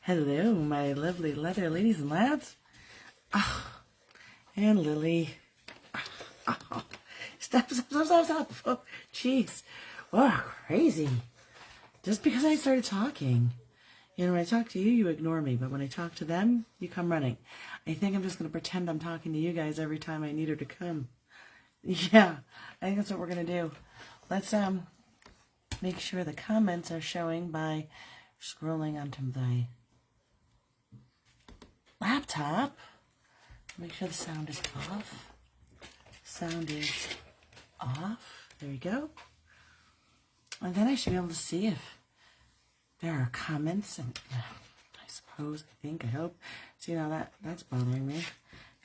Hello, my lovely leather ladies and lads. Oh, and Lily. Oh, stop. Oh, jeez. Oh, crazy. Just because I started talking. You know, when I talk to you, you ignore me. But when I talk to them, you come running. I think I'm just going to pretend I'm talking to you guys every time I need her to come. Yeah, I think that's what we're going to do. Let's make sure the comments are showing by scrolling onto the laptop. Make sure the sound is off. Sound is off. There you go. And then I should be able to see if there are comments. And I suppose, I hope. See now that's bothering me.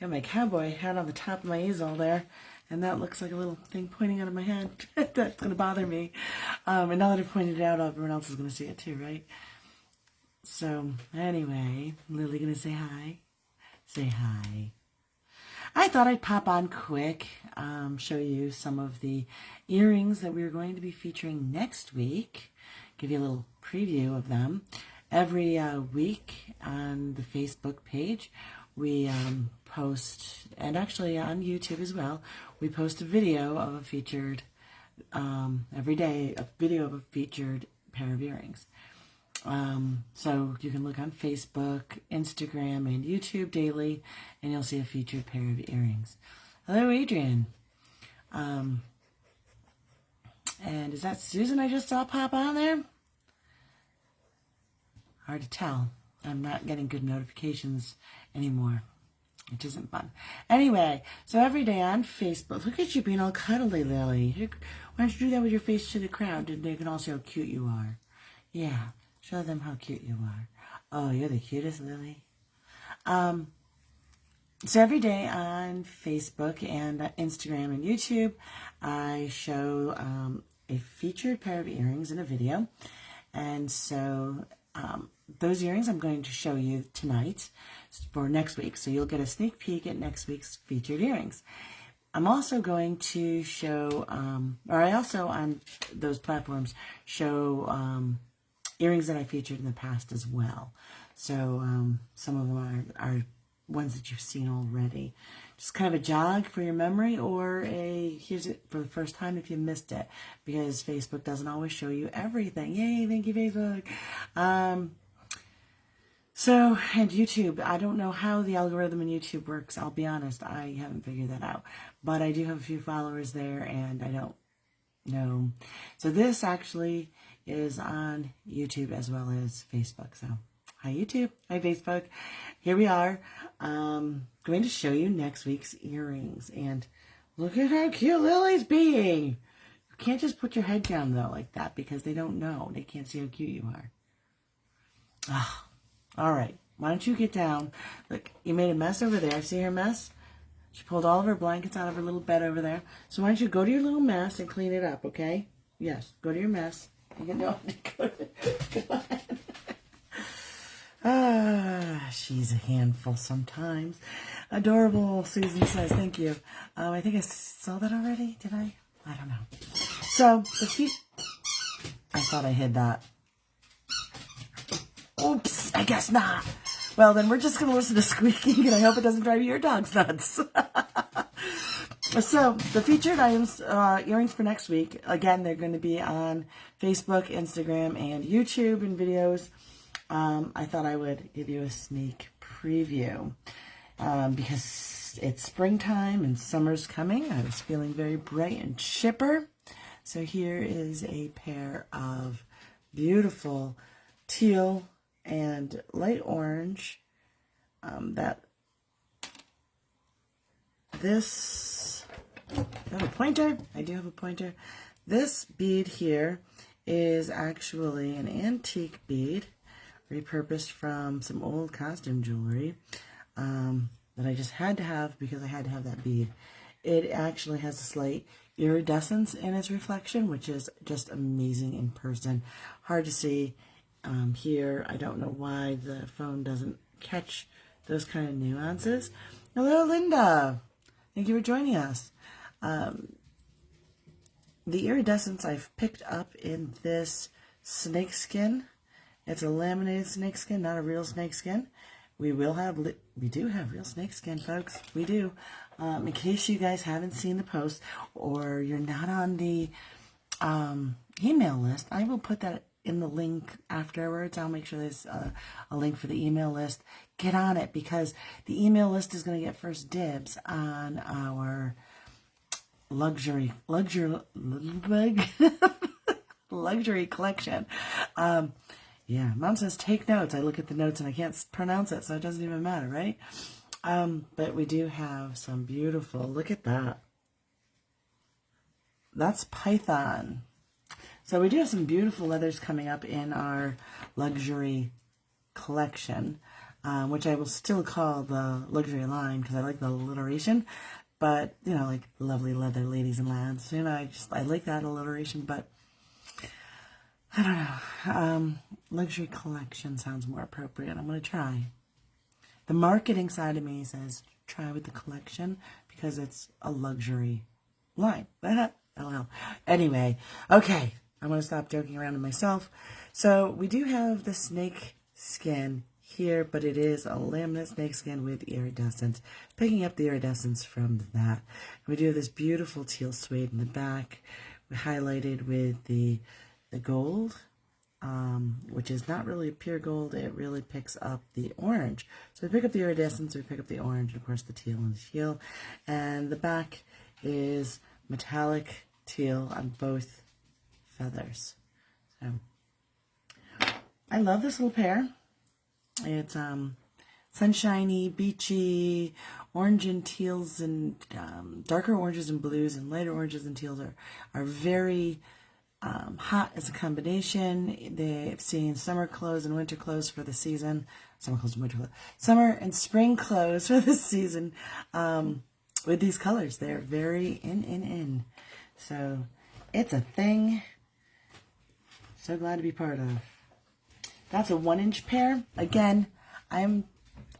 Got my cowboy hat on the top of my easel there, and that looks like a little thing pointing out of my head. That's going to bother me. And now that I've pointed it out, everyone else is going to see it too, right? So, anyway, Lily going to say hi? Say hi. I thought I'd pop on quick, show you some of the earrings that we're going to be featuring next week. Give you a little preview of them. Every week on the Facebook page, we post, and actually on YouTube as well, we post a video of a featured, every day, a video of a featured pair of earrings. So you can look on Facebook, Instagram, and YouTube daily, and you'll see a featured pair of earrings. Hello, Adrian. And is that Susan I just saw pop on there? Hard to tell. I'm not getting good notifications anymore, which isn't fun. Anyway, so every day on Facebook, look at you being all cuddly, Lily. Why don't you do that with your face to the crowd, and they can all see how cute you are. Yeah. Show them how cute you are. Oh, you're the cutest, Lily. So every day on Facebook and Instagram and YouTube, I show a featured pair of earrings in a video. And so those earrings I'm going to show you tonight for next week. So you'll get a sneak peek at next week's featured earrings. I'm also going to show, I also on those platforms show earrings that I featured in the past as well. So some of them are ones that you've seen already. Just kind of a jog for your memory, or here's it for the first time if you missed it, because Facebook doesn't always show you everything. Yay, thank you, Facebook. So, and YouTube, I don't know how the algorithm in YouTube works. I'll be honest, I haven't figured that out. But I do have a few followers there, and I don't know. So this actually is on YouTube as well as Facebook. So, hi YouTube, hi Facebook. Here we are. Going to show you next week's earrings. And look at how cute Lily's being. You can't just put your head down though like that, because they don't know. They can't see how cute you are. Oh, all right. Why don't you get down? Look, you made a mess over there. See her mess? She pulled all of her blankets out of her little bed over there. So why don't you go to your little mess and clean it up, okay? Yes, go to your mess. You know, go ahead. She's a handful sometimes. Adorable, Susan says. Thank you. I think I saw that already. Did I? I don't know. So, the feet... I thought I hid that. Oops, I guess not. Well, then we're just going to listen to squeaking, and I hope it doesn't drive your dogs nuts. So, the featured items, earrings for next week, again, they're going to be on Facebook, Instagram, and YouTube in videos. I thought I would give you a sneak preview because it's springtime and summer's coming. I was feeling very bright and chipper. So here is a pair of beautiful teal and light orange I have a pointer. I do have a pointer. This bead here is actually an antique bead repurposed from some old costume jewelry that I just had to have because I had to have that bead. It actually has a slight iridescence in its reflection, which is just amazing in person. Hard to see here. I don't know why the phone doesn't catch those kind of nuances. Hello, Linda. Thank you for joining us. The iridescence I've picked up in this snakeskin It's a laminated snakeskin, not a real snakeskin. We do have real snakeskin, folks. We do. In case you guys haven't seen the post or you're not on the email list, I will put that in the link afterwards. I'll make sure there's a link for the email list. Get on it because the email list is going to get first dibs on our luxury collection. Yeah, Mom says take notes. I look at the notes and I can't pronounce it, so it doesn't even matter, right? But we do have some beautiful, look at that. That's python. So we do have some beautiful leathers coming up in our luxury collection, which I will still call the luxury line because I like the alliteration. But, you know, like lovely leather ladies and lads. You know, I like that alliteration, but I don't know. Luxury collection sounds more appropriate. I'm going to try. The marketing side of me says try with the collection because it's a luxury line. Anyway, okay. I'm going to stop joking around with myself. So we do have the snake skin here, but it is a laminate snake skin with iridescence. Picking up the iridescence from that. We do have this beautiful teal suede in the back. We highlighted with the gold, which is not really pure gold. It really picks up the orange. So we pick up the iridescence, we pick up the orange, and of course the teal and the teal. And the back is metallic teal on both feathers. So I love this little pair. It's sunshiny, beachy, orange and teals and darker oranges and blues and lighter oranges and teals are very hot as a combination. They've seen summer clothes and winter clothes for the season. Summer and spring clothes for the season with these colors. They're very in. So it's a thing. So glad to be part of. That's a 1-inch pair. Again, I'm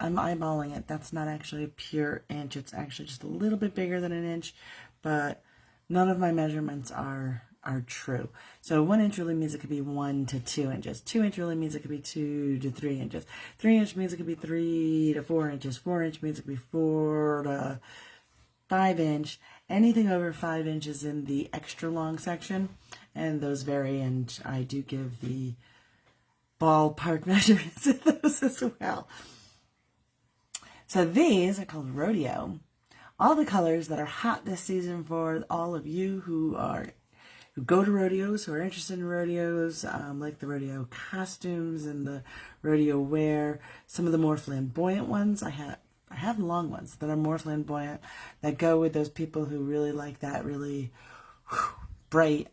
eyeballing it. That's not actually a pure inch. It's actually just a little bit bigger than an inch, but none of my measurements are true. So 1 inch really means it could be 1 to 2 inches. 2 inch really means it could be 2 to 3 inches. 3 inch means it could be 3 to 4 inches. 4 inch means it could be 4 to 5 inch. Anything over 5 inches in the extra long section, and those vary, and I do give the ballpark measurements of those as well. So these are called Rodeo. All the colors that are hot this season for all of you who go to rodeos, who are interested in rodeos, like the rodeo costumes and the rodeo wear. Some of the more flamboyant ones, I have long ones that are more flamboyant, that go with those people who really like that really bright,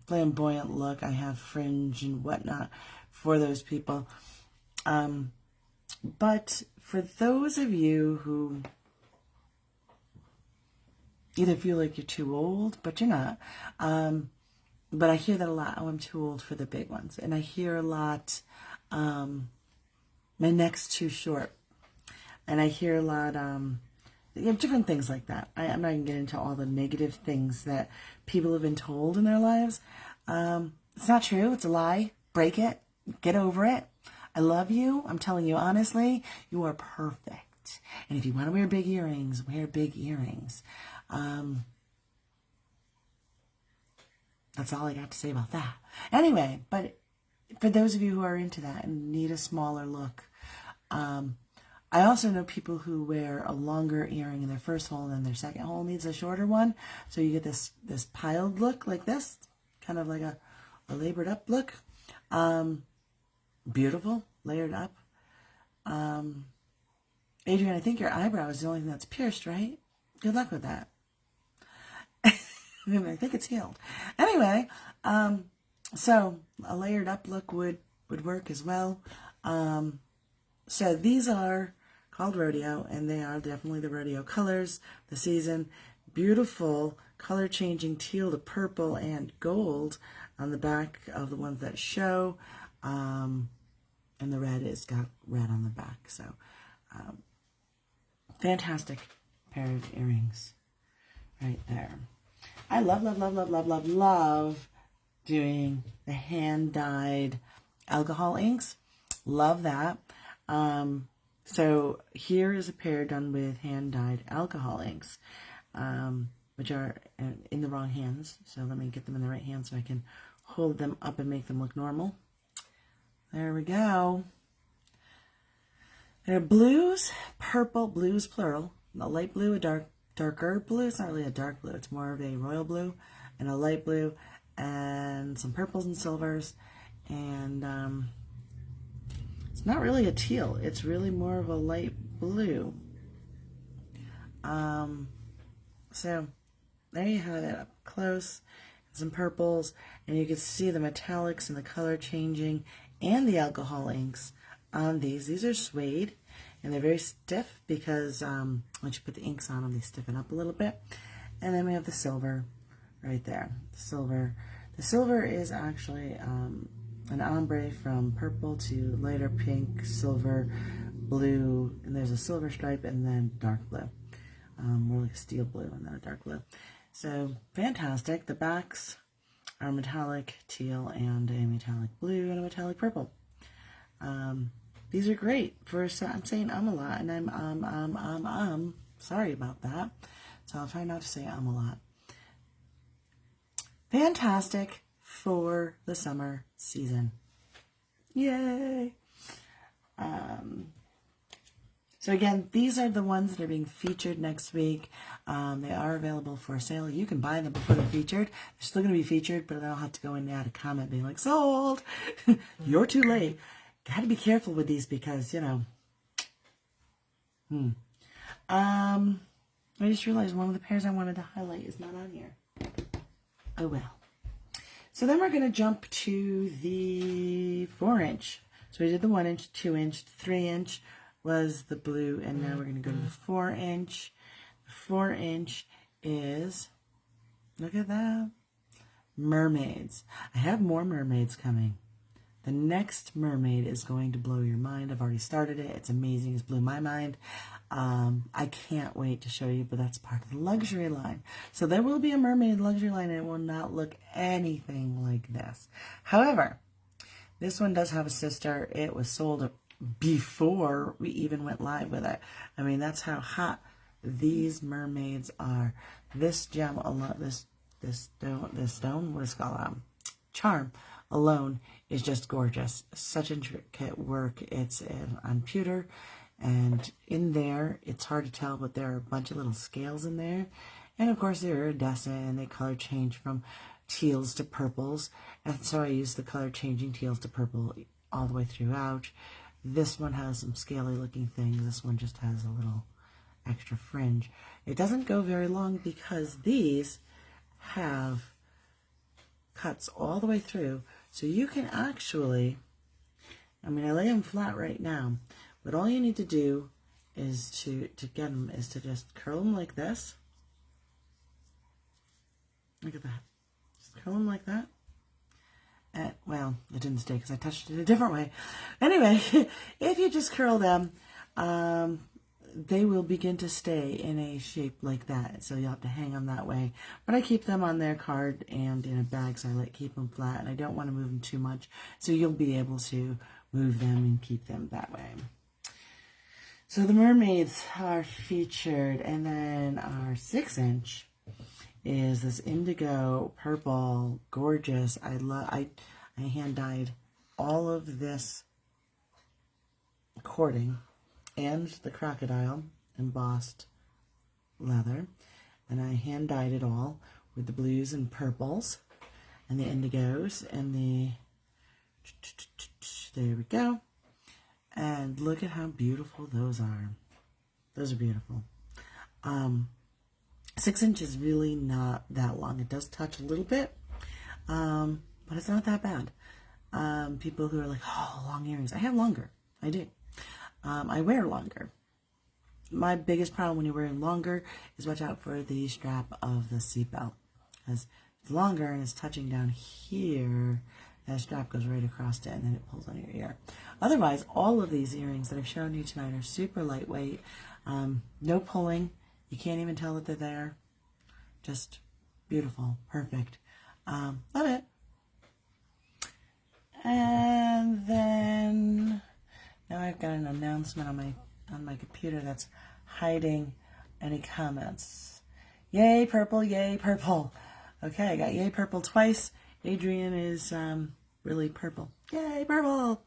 flamboyant look. I have fringe and whatnot for those people. But for those of you who either feel like you're too old, but you're not, but I hear that a lot, oh, I'm too old for the big ones. And I hear a lot, my neck's too short. And I hear a lot, different things like that. I'm not going to get into all the negative things that people have been told in their lives. It's not true. It's a lie. Break it. Get over it. I love you. I'm telling you honestly, you are perfect. And if you want to wear big earrings, wear big earrings. That's all I got to say about that. Anyway, but for those of you who are into that and need a smaller look, I also know people who wear a longer earring in their first hole and then their second hole needs a shorter one. So you get this piled look like this, kind of like a labored up look. Beautiful, layered up. Adrian, I think your eyebrow is the only thing that's pierced, right? Good luck with that. I think it's healed. Anyway, so a layered up look would work as well. So these are called Rodeo, and they are definitely the rodeo colors, the season. Beautiful color changing teal to purple and gold on the back of the ones that show. And the red is got red on the back. So fantastic pair of earrings right there. I love doing the hand-dyed alcohol inks. Love that. So here is a pair done with hand-dyed alcohol inks, which are in the wrong hands. So let me get them in the right hand so I can hold them up and make them look normal. There we go. They're blues, purple, blues plural, a light blue, a darker blue. It's not really a dark blue, it's more of a royal blue, and a light blue, and some purples and silvers, and it's not really a teal, it's really more of a light blue. So there you have it up close, some purples, and you can see the metallics and the color changing and the alcohol inks on these. These are suede, and they're very stiff because once you put the inks on them, they stiffen up a little bit. And then we have the silver right there. The silver is actually an ombre from purple to lighter pink, silver, blue, and there's a silver stripe, and then dark blue. More like a steel blue and then a dark blue. So fantastic. The backs are metallic teal and a metallic blue and a metallic purple. These are great for, I'm saying a lot, and I'm sorry about that. So I'll try not to say a lot. Fantastic for the summer season. Yay! So again, these are the ones that are being featured next week. They are available for sale. You can buy them before they're featured. They're still going to be featured, but then I'll have to go in and add a comment being like, sold! You're too late. Got to be careful with these because, you know. I just realized one of the pairs I wanted to highlight is not on here. Oh well. So then we're going to jump to the 4-inch. So we did the 1-inch, 2-inch, 3-inch was the blue, and now we're going to go to the 4-inch. The 4-inch is, look at that, mermaids. I have more mermaids coming. The next mermaid is going to blow your mind. I've already started it. It's amazing. It's blew my mind. I can't wait to show you, but that's part of the luxury line. So there will be a mermaid luxury line, and it will not look anything like this. However, this one does have a sister. It was sold before we even went live with it. I mean, that's how hot these mermaids are. This gem alone, this stone, what is it called? Charm alone is just gorgeous. Such intricate work. It's on pewter, and in there, it's hard to tell, but there are a bunch of little scales in there. And of course, they're iridescent, and they color change from teals to purples. And so I use the color changing teals to purple all the way throughout. This one has some scaly looking things. This one just has a little extra fringe. It doesn't go very long because these have cuts all the way through. So you can actually, I mean, I lay them flat right now, but all you need to do is to get them is to just curl them like this. Look at that. Just curl them like that. And, well, it didn't stay because I touched it a different way. Anyway, if you just curl them, they will begin to stay in a shape like that. So you'll have to hang them that way. But I keep them on their card and in a bag, so I like keep them flat. And I don't want to move them too much, so you'll be able to move them and keep them that way. So the mermaids are featured, and then our 6-inch is this indigo purple, gorgeous. I hand dyed all of this cording and the crocodile embossed leather, and I hand dyed it all with the blues and purples and the indigos and the, there we go. And look at how beautiful those are. Those are beautiful. 6-inch is really not that long. It does touch a little bit, but it's not that bad. People who are like, oh, long earrings. I have longer. I do. I wear longer. My biggest problem when you're wearing longer is watch out for the strap of the seatbelt. Because it's longer and it's touching down here, that strap goes right across it and then it pulls on your ear. Otherwise, all of these earrings that I've shown you tonight are super lightweight. No pulling. You can't even tell that they're there. Just beautiful. Perfect. Love it. And I've got an announcement on my computer that's hiding any comments. Yay, purple, yay, purple. Okay, I got yay, purple twice. Adrian is really purple. Yay, purple.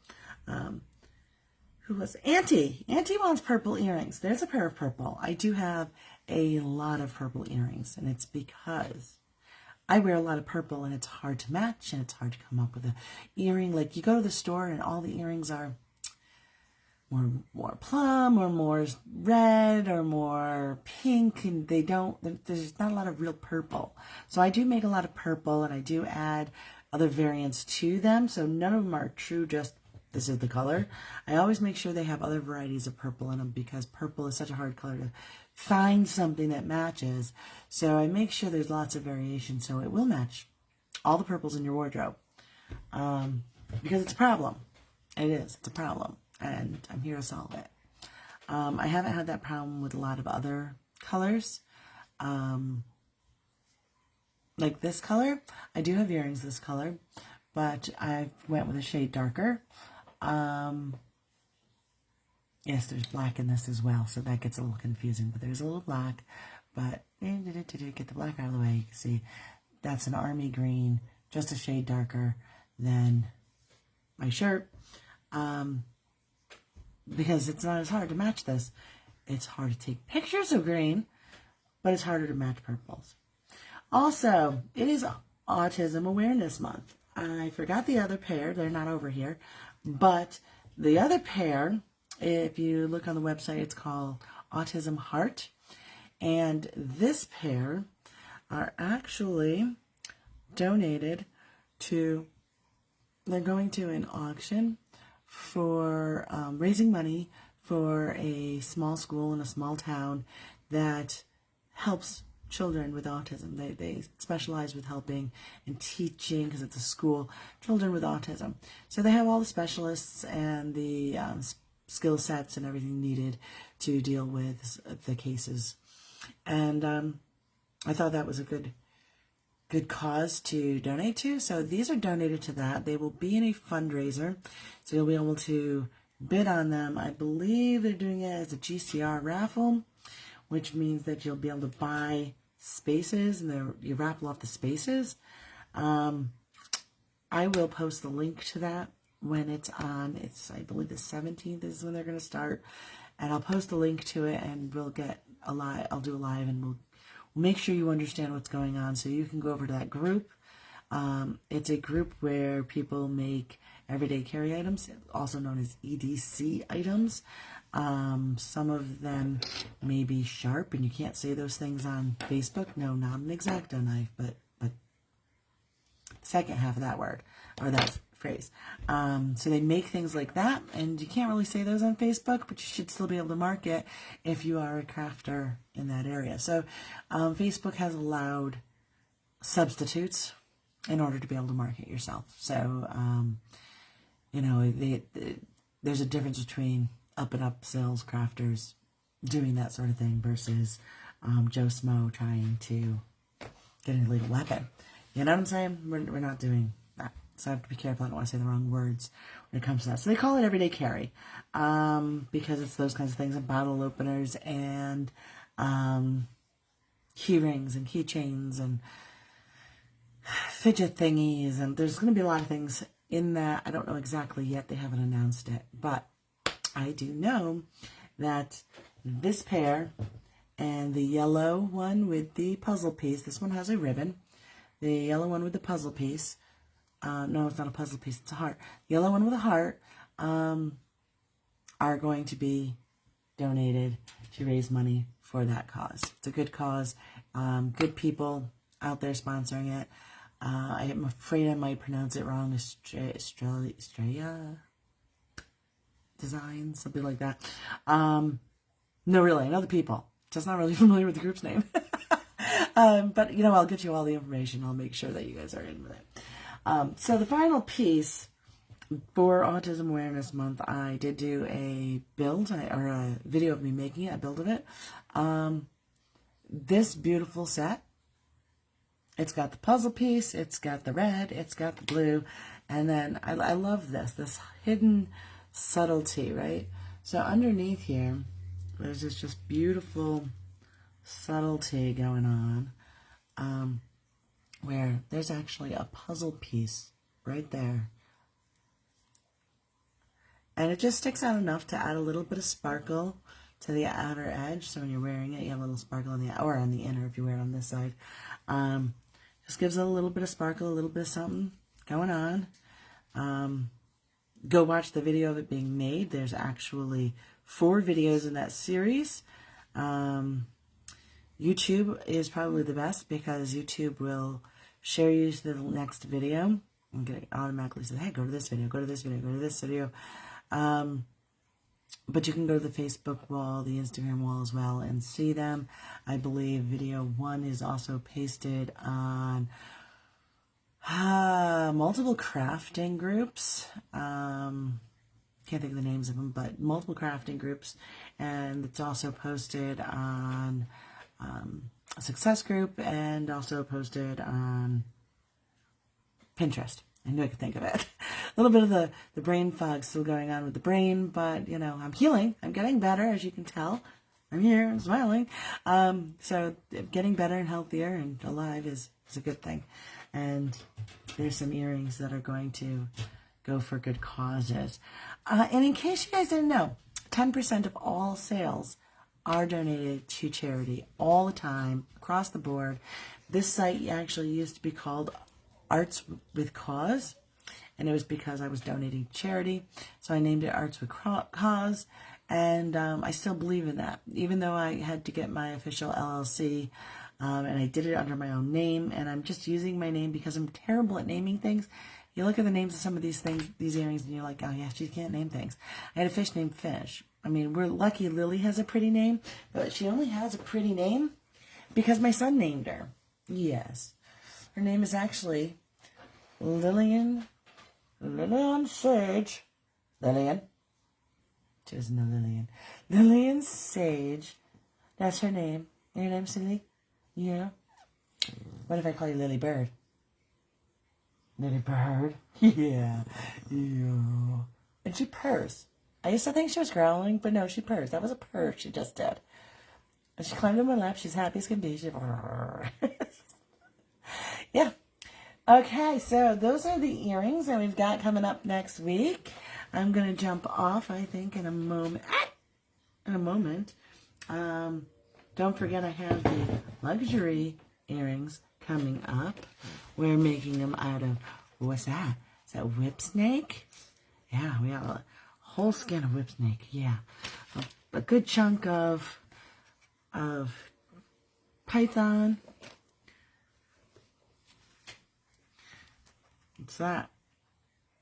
Who was Auntie? Auntie wants purple earrings. There's a pair of purple. I do have a lot of purple earrings, and it's because I wear a lot of purple, and it's hard to match, and it's hard to come up with a earring. Like, you go to the store, and all the earrings are more plum, or more red, or more pink, and there's not a lot of real purple. So I do make a lot of purple, and I do add other variants to them. So none of them are true, just this is the color. I always make sure they have other varieties of purple in them, because purple is such a hard color to find something that matches. So I make sure there's lots of variation so it will match all the purples in your wardrobe. Because it's a problem. It is. It's a problem. And I'm here to solve it. I haven't had that problem with a lot of other colors. Like this color. I do have earrings this color, but I went with a shade darker. Yes, there's black in this as well, so that gets a little confusing, but there's a little black. But get the black out of the way. You can see that's an army green, just a shade darker than my shirt. Because it's not as hard to match this. It's hard to take pictures of green, but it's harder to match purples. Also, it is Autism Awareness Month. I forgot the other pair. They're not over here. But the other pair, if you look on the website, it's called Autism Heart. And this pair are actually donated to, they're going to an auction for raising money for a small school in a small town that helps children with autism. They specialize with helping and teaching, because it's a school, children with autism. So they have all the specialists and the skill sets and everything needed to deal with the cases. And I thought that was a good cause to donate to. So these are donated to that. They will be in a fundraiser, so you'll be able to bid on them. I believe they're doing it as a GCR raffle, which means that you'll be able to buy spaces, and you raffle off the spaces. I will post the link to that when it's on. I believe the 17th is when they're going to start, and I'll post the link to it, and we'll get a live. I'll do a live, and we'll make sure you understand what's going on, so you can go over to that group. It's a group where people make everyday carry items, also known as EDC items. Some of them may be sharp, and you can't say those things on Facebook. No, not an X-Acto knife, but the second half of that word, or that phrase. So they make things like that, and you can't really say those on Facebook, but you should still be able to market if you are a crafter in that area. So Facebook has allowed substitutes in order to be able to market yourself. So, you know, there's a difference between up and up sales crafters doing that sort of thing versus Joe Smo trying to get an illegal weapon. You know what I'm saying? We're not doing that. So I have to be careful. I don't want to say the wrong words when it comes to that. So they call it everyday carry because it's those kinds of things, and bottle openers and key rings and keychains and fidget thingies. And there's going to be a lot of things in that. I don't know exactly yet. They haven't announced it. But I do know that this pair and the yellow one with the puzzle piece, this one has a ribbon. The yellow one with the puzzle piece, no, it's not a puzzle piece, it's a heart. The yellow one with a heart are going to be donated to raise money for that cause. It's a good cause. Good people out there sponsoring it. I am afraid I might pronounce it wrong. Estrella Design, something like that. No, really, I know the people. Just not really familiar with the group's name. But, you know, I'll get you all the information. I'll make sure that you guys are in with it. So the final piece for Autism Awareness Month, I did do a build, or a video of me making it, a build of it. This beautiful set. It's got the puzzle piece, it's got the red, it's got the blue, and then I love this hidden subtlety, right? So underneath here, there's this just beautiful subtlety going on, where there's actually a puzzle piece right there. And it just sticks out enough to add a little bit of sparkle to the outer edge. So when you're wearing it, you have a little sparkle on the, or on the inner if you wear it on this side. Just gives it a little bit of sparkle, a little bit of something going on. Go watch the video of it being made. There's actually 4 videos in that series. YouTube is probably the best because YouTube will share you to the next video and get automatically say, hey, go to this video, go to this video, go to this video. But you can go to the Facebook wall, the Instagram wall as well and see them. I believe video 1 is also pasted on multiple crafting groups. Can't think of the names of them, but multiple crafting groups. And it's also posted on a success group and also posted on Pinterest. I knew I could think of it. A little bit of the brain fog still going on with the brain, but, you know, I'm healing. I'm getting better, as you can tell. I'm here, I'm smiling. So getting better and healthier and alive is a good thing. And there's some earrings that are going to go for good causes. And in case you guys didn't know, 10% of all sales are donated to charity all the time, across the board. This site actually used to be called Arts with Cause, and it was because I was donating to charity, so I named it Arts with Cause, and I still believe in that, even though I had to get my official LLC, and I did it under my own name, and I'm just using my name because I'm terrible at naming things. You look at the names of some of these things, these earrings, and you're like, oh yeah, she can't name things. I had a fish named Fish. I mean, we're lucky Lily has a pretty name, but she only has a pretty name because my son named her. Yes. Her name is actually Lillian Sage. Lillian. She doesn't know Lillian. Lillian Sage. That's her name. Your name's Lily? Yeah. What if I call you Lily Bird? Lily Bird? Yeah. Yeah. And she purrs. I used to think she was growling, but no, she purrs. That was a purr she just did. And she climbed on my lap. She's happy as can be. She... Yeah. Okay, so those are the earrings that we've got coming up next week. I'm going to jump off, I think, in a moment. Don't forget I have the luxury earrings coming up. We're making them out of, what's that? Is that whip snake? Yeah, we have a whole skin of whip snake. Yeah. A good chunk of python. What's that?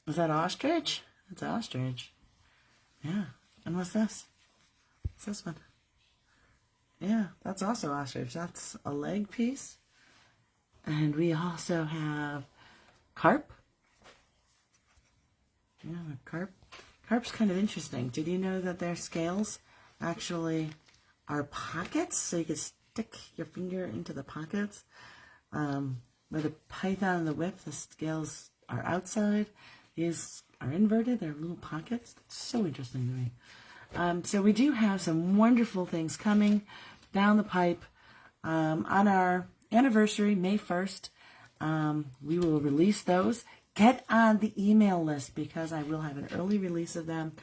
Is that ostrich? That's ostrich. Yeah. And what's this? What's this one? Yeah, that's also ostrich. That's a leg piece. And we also have carp. Yeah, carp. Carp's kind of interesting. Did you know that their scales actually are pockets? So you can stick your finger into the pockets. Where the python and the whip, the scales are outside. These are inverted. They're little pockets. It's so interesting to me. So we do have some wonderful things coming down the pipe. On our anniversary, May 1st, we will release those. Get on the email list because I will have an early release of them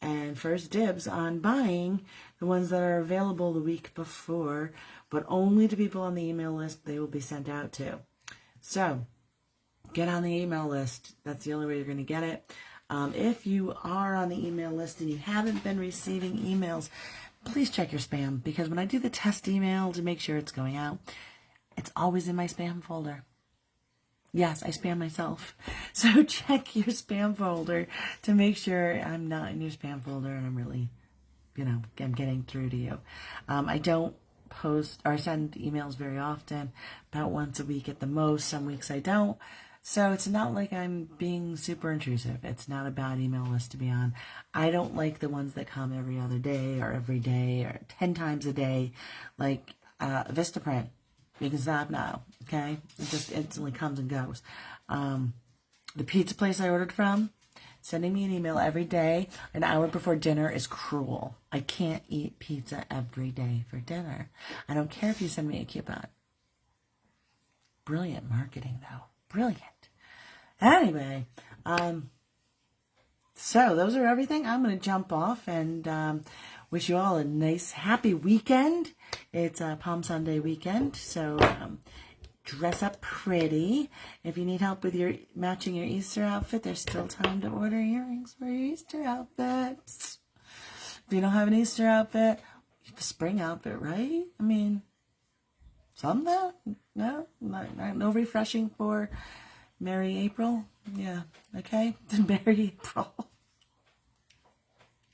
and first dibs on buying the ones that are available the week before, but only to people on the email list they will be sent out to. So get on the email list. That's the only way you're going to get it. If you are on the email list and you haven't been receiving emails, please check your spam because when I do the test email to make sure it's going out, it's always in my spam folder. Yes, I spam myself. So check your spam folder to make sure I'm not in your spam folder and I'm really, I'm getting through to you. I don't post or send emails very often, about once a week at the most. Some weeks I don't. So it's not like I'm being super intrusive. It's not a bad email list to be on. I don't like the ones that come every other day or every day or 10 times a day, like Vistaprint. You can stop now, okay? It just instantly comes and goes. The pizza place I ordered from, Sending me an email every day, an hour before dinner, is cruel. I can't eat pizza every day for dinner. I don't care if you send me a coupon. Brilliant marketing, though. Brilliant. Anyway, so those are everything. I'm going to jump off and wish you all a nice, happy weekend. It's a Palm Sunday weekend, so dress up pretty. If you need help with your matching your Easter outfit, there's still time to order earrings for your Easter outfits. If you don't have an Easter outfit, you have a spring outfit, right? I mean, something? No? No refreshing for Merry April? Yeah, okay. Merry April.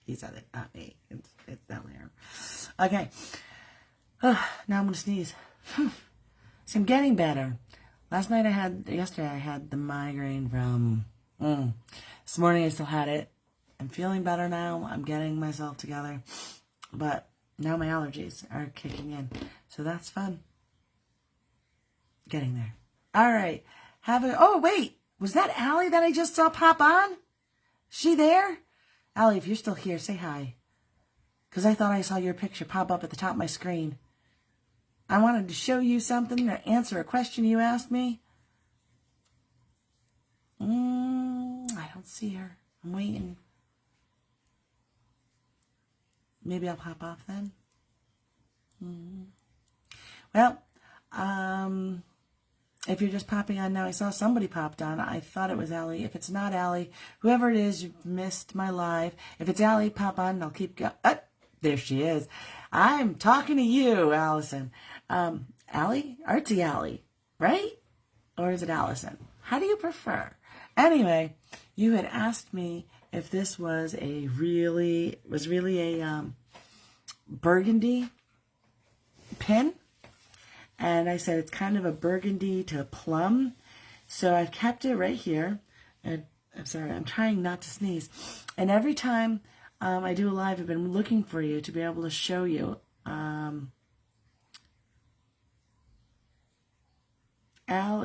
He said it, not me. It's down there. Okay. Now I'm going to sneeze. So I'm getting better. Yesterday I had the migraine from, this morning I still had it. I'm feeling better now. I'm getting myself together. But now my allergies are kicking in. So that's fun. Getting there. All right. Oh, wait. Was that Allie that I just saw pop on? She there? Allie, if you're still here, say hi. Because I thought I saw your picture pop up at the top of my screen. I wanted to show you something or answer a question you asked me. I don't see her. I'm waiting. Maybe I'll pop off then. Well, if you're just popping on now, I saw somebody popped on. I thought it was Allie. If it's not Allie, whoever it is, you've missed my live. If it's Allie, pop on and I'll keep going. There she is. I'm talking to you, Allison. Allie? Artsy Allie, right? Or is it Allison? How do you prefer? Anyway, you had asked me if this was really a burgundy pin. And I said it's kind of a burgundy to plum. So I've kept it right here. And I'm sorry, I'm trying not to sneeze. And every time I do a live, I've been looking for you to be able to show you. Al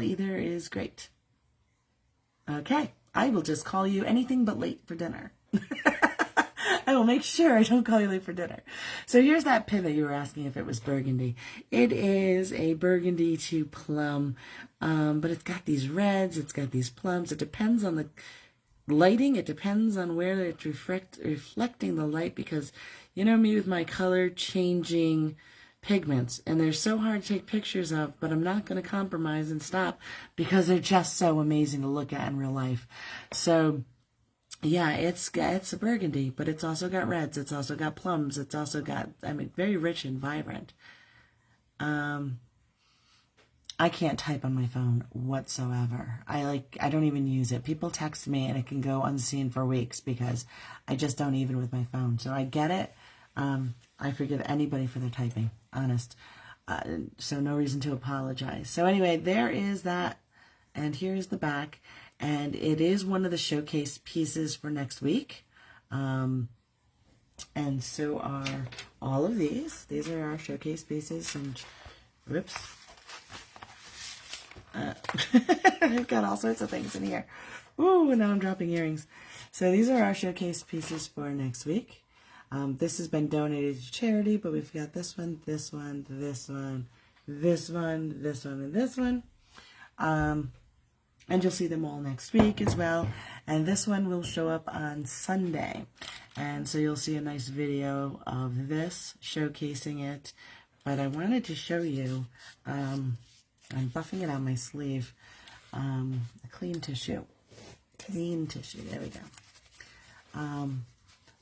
either is great. Okay, I will just call you anything but late for dinner. I will make sure I don't call you late for dinner. So here's that pin that you were asking if it was burgundy. It is a burgundy to plum, but it's got these reds, it's got these plums. It depends on the lighting. It depends on where it's reflecting the light, because you know me with my color changing pigments, and they're so hard to take pictures of, but I'm not going to compromise and stop because they're just so amazing to look at in real life. So yeah, it's a burgundy, but it's also got reds, it's also got plums, it's also got, I mean, very rich and vibrant. I can't type on my phone whatsoever. I don't even use it. People text me and it can go unseen for weeks because I just don't even with my phone. So I get it. I forgive anybody for their typing, honest. So no reason to apologize. So anyway, there is that. And here's the back. And it is one of the showcase pieces for next week. And so are all of these. These are our showcase pieces. And whoops. I've got all sorts of things in here. Ooh, now I'm dropping earrings. So these are our showcase pieces for next week. This has been donated to charity, but we've got this one, this one, this one, this one, this one, and this one. And you'll see them all next week as well. And this one will show up on Sunday. And so you'll see a nice video of this showcasing it. But I wanted to show you, I'm buffing it on my sleeve, a clean tissue. Clean tissue, there we go.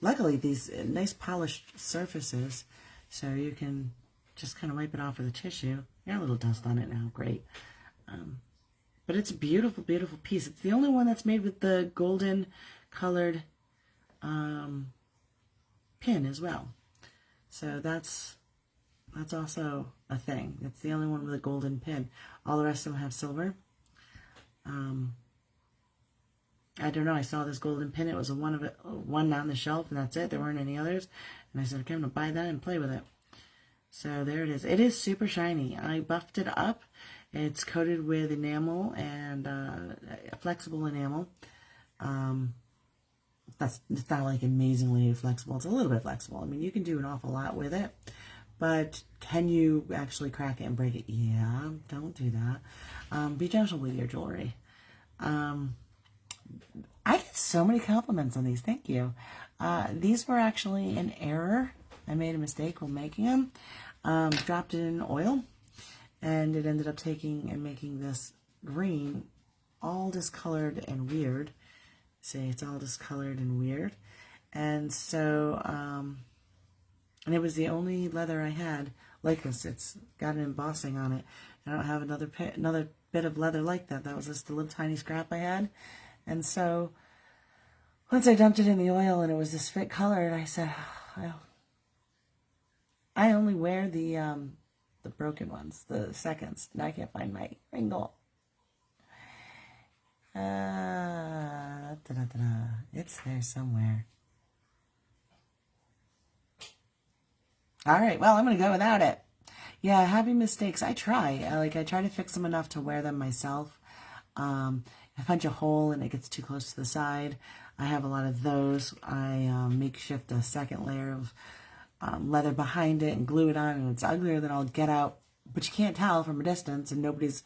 Luckily, these nice polished surfaces, so you can just kind of wipe it off with a tissue. Got a little dust on it now, great. But it's a beautiful, beautiful piece. It's the only one that's made with the golden colored pin as well. So that's also a thing. It's the only one with a golden pin. All the rest of them have silver. I don't know. I saw this golden pin. It was one on the shelf, and that's it. There weren't any others. And I said, okay, I'm going to buy that and play with it. So there it is. It is super shiny. I buffed it up. It's coated with enamel and flexible enamel. it's not like amazingly flexible. It's a little bit flexible. I mean, you can do an awful lot with it, but can you actually crack it and break it? Yeah, don't do that. Be gentle with your jewelry. I get so many compliments on these. Thank you. These were actually an error. I made a mistake when making them. Dropped it in oil, and it ended up taking and making this green all discolored and weird. See, it's all discolored and weird. And so, and it was the only leather I had like this. It's got an embossing on it. I don't have another bit of leather like that. That was just a little tiny scrap I had. And so, once I dumped it in the oil and it was this fit color, I said, oh, I only wear the broken ones, the seconds, and I can't find my ringle. It's there somewhere. All right, well, I'm going to go without it. Yeah, having mistakes, I try. I try to fix them enough to wear them myself. If I punch a hole and it gets too close to the side, I have a lot of those. I makeshift a second layer of leather behind it and glue it on, and it's uglier than I'll get out. But you can't tell from a distance, and nobody's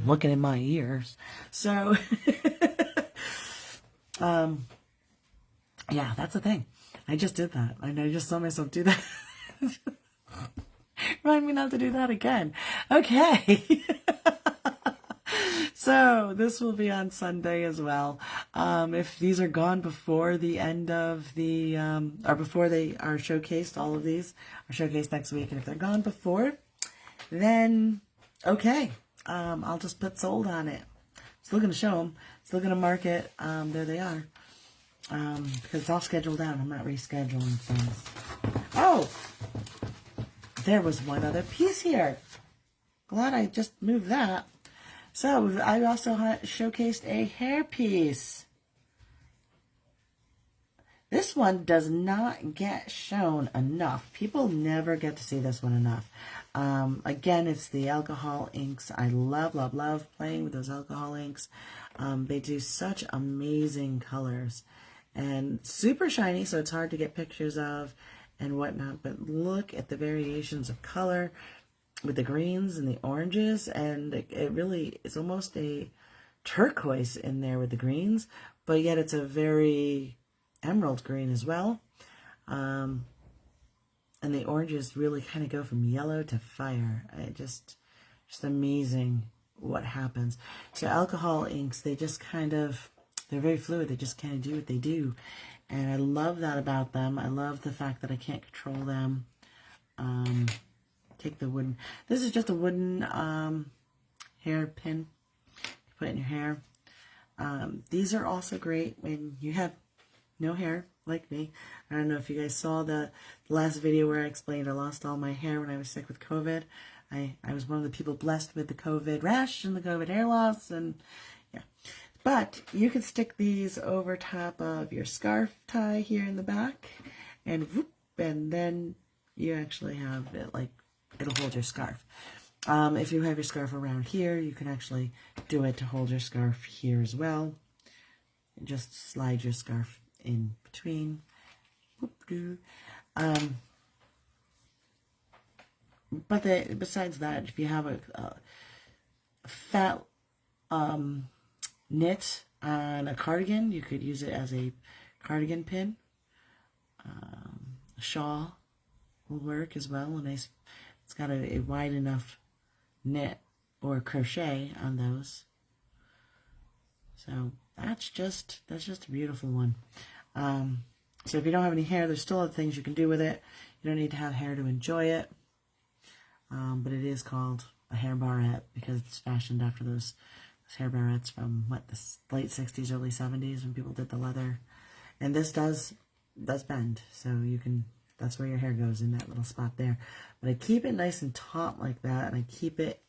looking in my ears. So, yeah, that's the thing. I just did that. I just saw myself do that. Remind me not to do that again. Okay. So this will be on Sunday as well. If these are gone before the end of the, or before they are showcased, all of these are showcased next week. And if they're gone before, then okay. I'll just put sold on it. Still going to show them. Still going to mark it. There they are. Because it's all scheduled out. I'm not rescheduling things. Oh! There was one other piece here. Glad I just moved that. So, I also showcased a hair piece. This one does not get shown enough. People never get to see this one enough. Again, it's the alcohol inks. I love, love, love playing with those alcohol inks. They do such amazing colors. And super shiny, so it's hard to get pictures of and whatnot. But look at the variations of color with the greens and the oranges. And it really is almost a turquoise in there with the greens. But yet it's a very emerald green as well. And the oranges really kind of go from yellow to fire. Just amazing what happens. So alcohol inks, they just kind of, they're very fluid. They just kind of do what they do. And I love that about them. I love the fact that I can't control them. Take the wooden, this is just a wooden hair pin. You put it in your hair. These are also great when you have no hair, like me. I don't know if you guys saw the last video where I explained I lost all my hair when I was sick with COVID. I was one of the people blessed with the COVID rash and the COVID hair loss, and yeah. But you can stick these over top of your scarf tie here in the back, and whoop, and then you actually have it like, it'll hold your scarf. If you have your scarf around here, you can actually do it to hold your scarf here as well. And just slide your scarf in between. But besides that, if you have a fat knit on a cardigan, you could use it as a cardigan pin. A shawl will work as well. It's got a wide enough knit or crochet on those. So that's just a beautiful one. So if you don't have any hair, there's still other things you can do with it. You don't need to have hair to enjoy it. But it is called a hair barrette because it's fashioned after those hair barrettes from what, the late 60s, early 70s when people did the leather. And this does bend, so you can, that's where your hair goes, in that little spot there. But I keep it nice and taut like that, and I keep it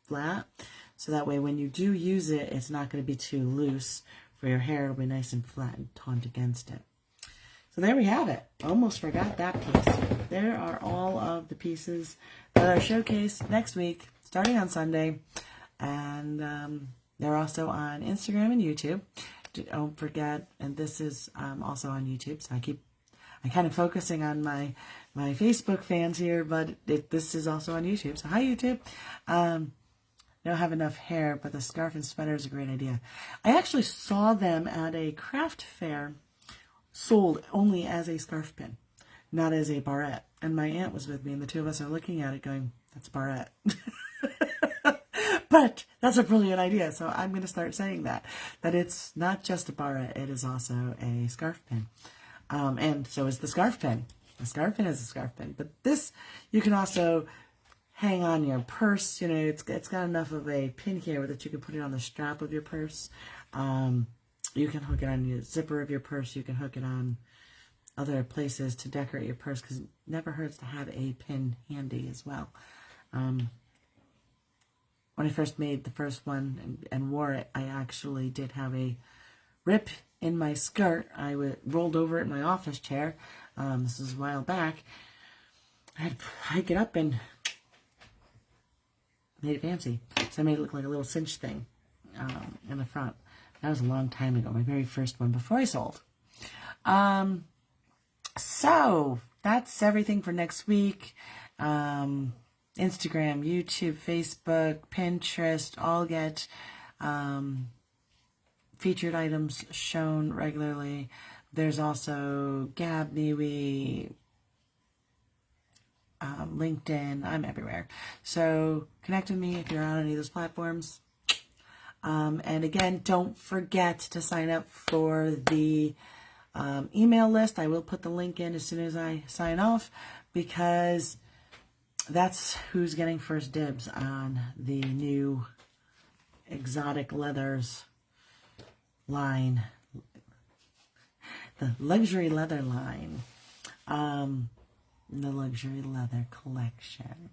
flat, so that way when you do use it, it's not going to be too loose for your hair. It'll be nice and flat and taut against it. So there we have it. Almost forgot that piece. There are all of the pieces that are showcased next week, starting on Sunday. And they're also on Instagram and YouTube. don't forget, and this is also on YouTube, so I'm kind of focusing on my Facebook fans here, but this is also on YouTube. So hi, YouTube. I don't have enough hair, but the scarf and sweater is a great idea. I actually saw them at a craft fair, sold only as a scarf pin, not as a barrette. And my aunt was with me, and the two of us are looking at it going, that's a barrette. But that's a brilliant idea, so I'm going to start saying that it's not just a barrette, it is also a scarf pin. And so is the scarf pin. The scarf pin is a scarf pin. But this, you can also hang on your purse. You know, it's got enough of a pin here that you can put it on the strap of your purse. You can hook it on the zipper of your purse. You can hook it on other places to decorate your purse, because it never hurts to have a pin handy as well. When I first made the first one and wore it, I actually did have a rip in my skirt. I rolled over it in my office chair. This is a while back. I had to hike it up and made it fancy. So I made it look like a little cinch thing in the front. That was a long time ago, my very first one before I sold. So that's everything for next week. Instagram, YouTube, Facebook, Pinterest, all get featured items shown regularly. There's also Gab, MeWe, LinkedIn. I'm everywhere. So connect with me if you're on any of those platforms. And again, don't forget to sign up for the email list. I will put the link in as soon as I sign off, because that's who's getting first dibs on the new exotic leathers line, the luxury leather line, the luxury leather collection.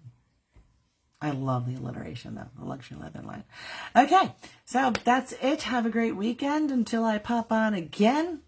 I love the alliteration though, the luxury leather line. Okay, so that's it. Have a great weekend until I pop on again.